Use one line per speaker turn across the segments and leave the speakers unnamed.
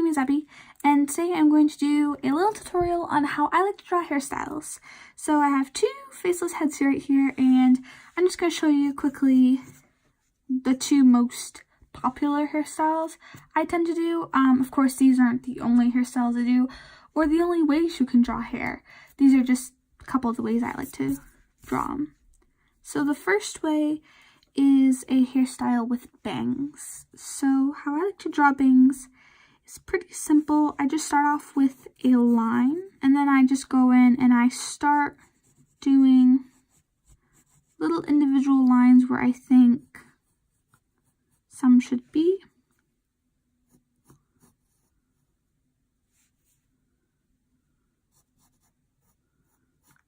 name is Abby, and today I'm going to do a little tutorial on how I like to draw hairstyles. So I have two faceless heads right here, and I'm just going to show you quickly the two most popular hairstyles I tend to do. Of course, these aren't the only hairstyles I do, or the only ways you can draw hair. These are just a couple of the ways I like to draw them. So the first way is a hairstyle with bangs. So how I like to draw bangs is pretty simple. I just start off with a line, and then I just go in and I start doing little individual lines where I think some should be.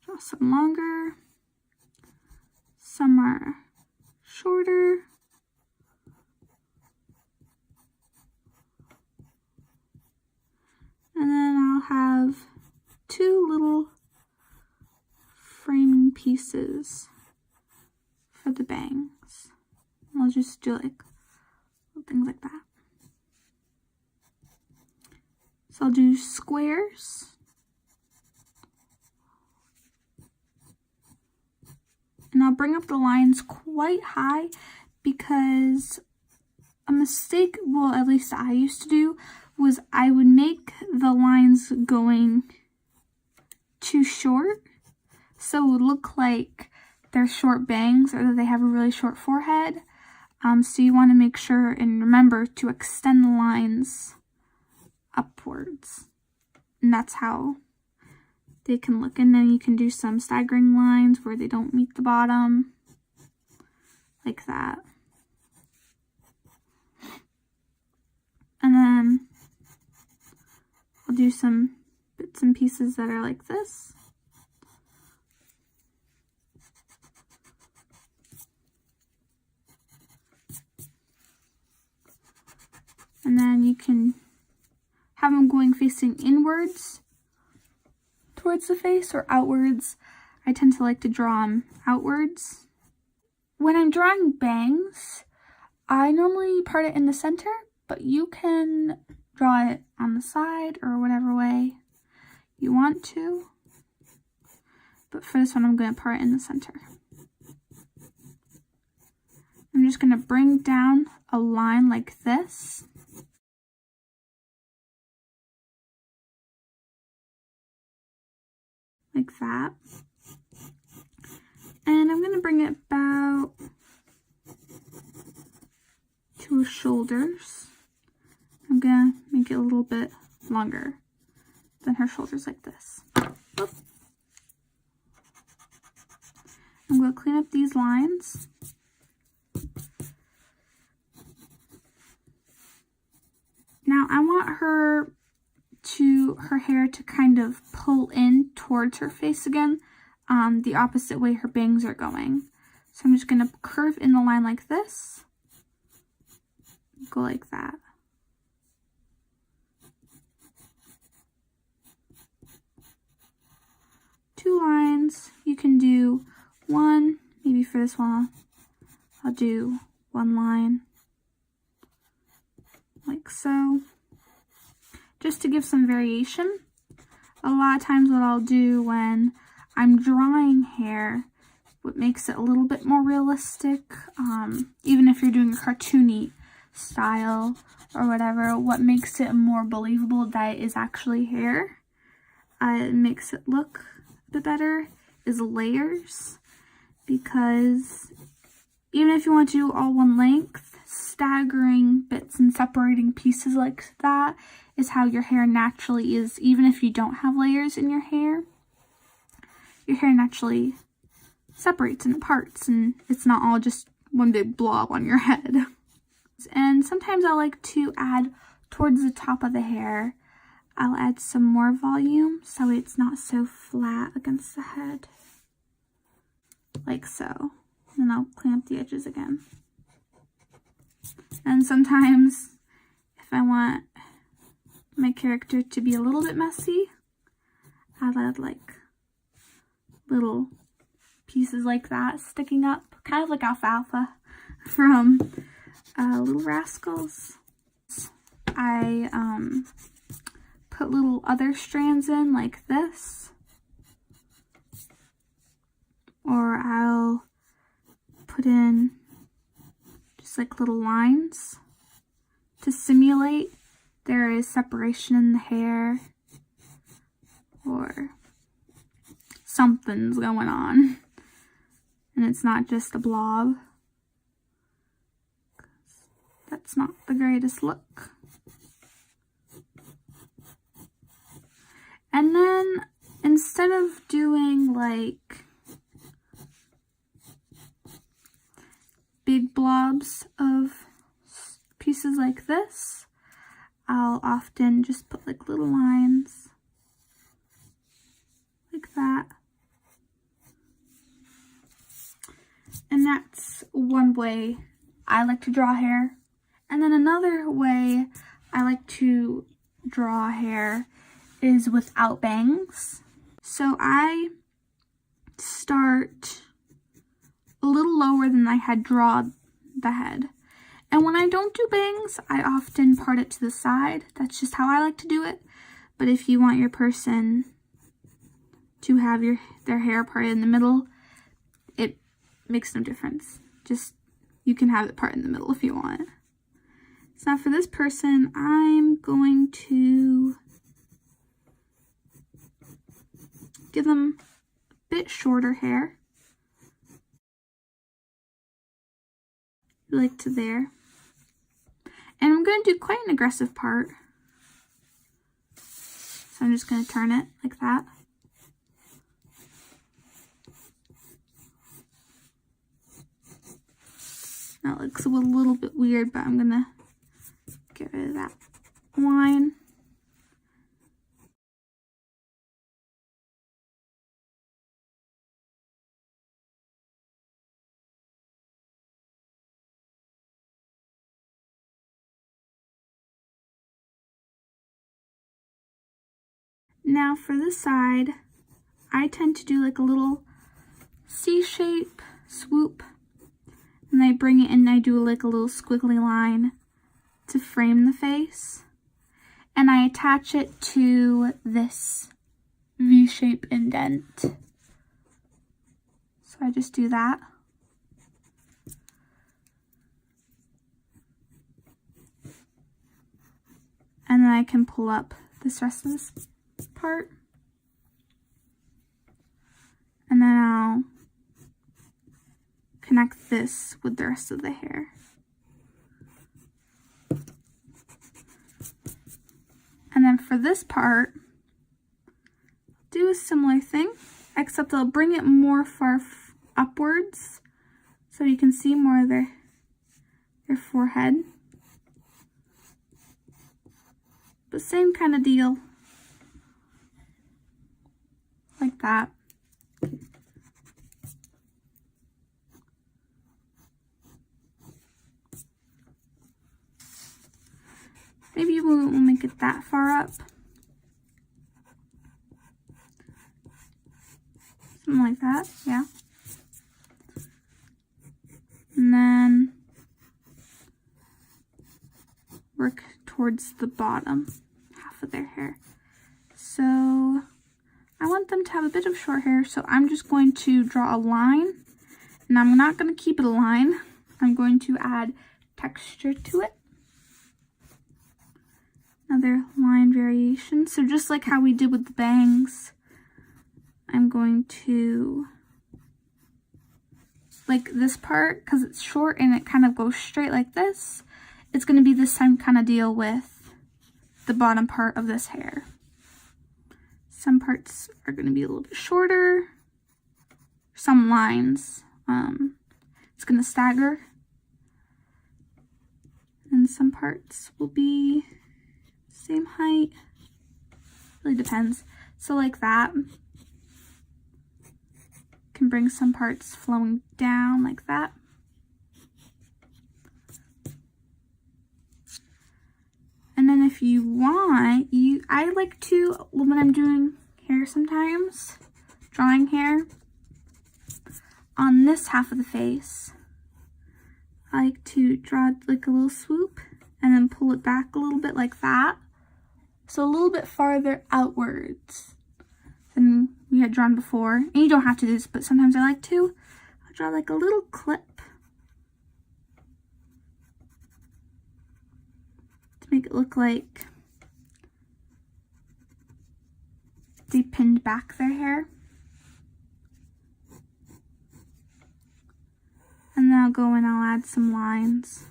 Draw some longer, some are shorter. And then I'll have two little framing pieces for the bangs. I'll just do like things like that. So I'll do squares. And I'll bring up the lines quite high because a mistake, well, at least I used to do, was I would make the lines going too short. So it would look like they're short bangs or that they have a really short forehead. So you want to make sure and remember to extend the lines upwards. And that's how they can look. And then you can do some staggering lines where they don't meet the bottom, like that. And then I'll do some bits and pieces that are like this. And then you can have them going facing inwards towards the face or outwards. I tend to like to draw them outwards. When I'm drawing bangs, I normally part it in the center, but you can draw it on the side or whatever way you want to. But for this one, I'm going to part it in the center. I'm just going to bring down a line like this. Like that. And I'm going to bring it about to her shoulders. I'm going to make it a little bit longer than her shoulders, like this. Oop. I'm going to clean up these lines. Now I want her hair to kind of pull in towards her face again, the opposite way her bangs are going. So I'm just going to curve in the line like this, go like that. Two lines. You can do one, maybe for this one I'll do one line like so, just to give some variation. A lot of times what I'll do when I'm drawing hair, what makes it a little bit more realistic, even if you're doing a cartoony style or whatever, what makes it more believable that it is actually hair, it makes it look a bit better, is layers. Because even if you want to do all one length, staggering bits and separating pieces like that is how your hair naturally is. Even if you don't have layers in your hair naturally separates into parts, and it's not all just one big blob on your head. And sometimes I like to add towards the top of the hair, I'll add some more volume so it's not so flat against the head, like so. And I'll clean up the edges again. And sometimes if I want my character to be a little bit messy, I'll add like little pieces like that sticking up, kind of like alfalfa from Little Rascals. I put little other strands in like this, or I'll put in just like little lines to simulate there is separation in the hair or something's going on and it's not just a blob. That's not the greatest look. And then instead of doing like big blobs of pieces like this, I'll often just put like little lines like that. And that's one way I like to draw hair. And then another way I like to draw hair is without bangs. So I start a little lower than I had drawn the head. And when I don't do bangs, I often part it to the side. That's just how I like to do it. But if you want your person to have their hair parted in the middle, it makes no difference. Just, you can have it part in the middle if you want. So now for this person, I'm going to give them a bit shorter hair. Like to there. And I'm going to do quite an aggressive part. So I'm just going to turn it like that. Now it looks a little bit weird, but I'm going to get rid of that line. Now for this side, I tend to do like a little C-shape swoop, and I bring it in and I do like a little squiggly line to frame the face, and I attach it to this V-shape indent. So I just do that. And then I can pull up this rest of this part. And then I'll connect this with the rest of the hair. And then for this part, do a similar thing, except I'll bring it more far upwards so you can see more of their forehead. But same kind of deal. Like that. Maybe we won't make it that far up. Something like that, yeah. And then work towards the bottom half of their hair. So I want them to have a bit of short hair, so I'm just going to draw a line. And I'm not going to keep it a line. I'm going to add texture to it. Another line variation. So just like how we did with the bangs, I'm going to, like this part, because it's short and it kind of goes straight like this, it's going to be the same kind of deal with the bottom part of this hair. Some parts are going to be a little bit shorter. Some lines, it's going to stagger. And some parts will be same height. Really depends. So like that. Can bring some parts flowing down like that. And then if you want, I like to, when I'm doing hair sometimes, drawing hair, on this half of the face, I like to draw like a little swoop and then pull it back a little bit like that. So a little bit farther outwards than we had drawn before. And you don't have to do this, but sometimes I like to. I'll draw like a little clip to make it look like they pinned back their hair. And then I'll go and I'll add some lines.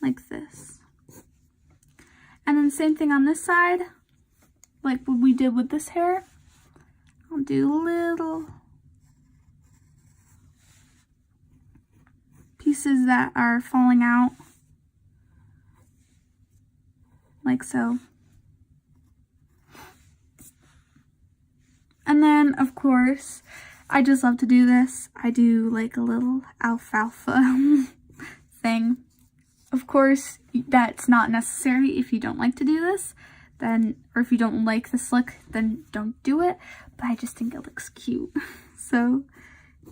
Like this. And then same thing on this side, like what we did with this hair. I'll do little pieces that are falling out, like so. And then, of course, I just love to do this. I do like a little alfalfa thing. Of course, that's not necessary if you don't like to do this, then, or if you don't like this look, then don't do it. But I just think it looks cute. So,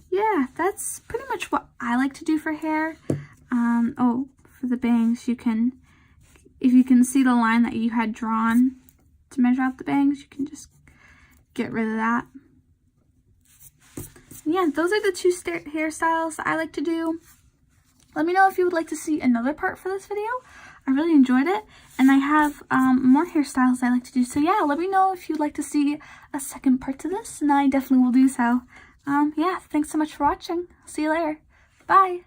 yeah, that's pretty much what I like to do for hair. Oh, for the bangs, you can, if you can see the line that you had drawn to measure out the bangs, you can just get rid of that. Yeah, those are the two hairstyles that I like to do. Let me know if you would like to see another part for this video. I really enjoyed it, and I have more hairstyles I like to do. So yeah, let me know if you'd like to see a second part to this, and I definitely will do so. Yeah, thanks so much for watching. See you later. Bye.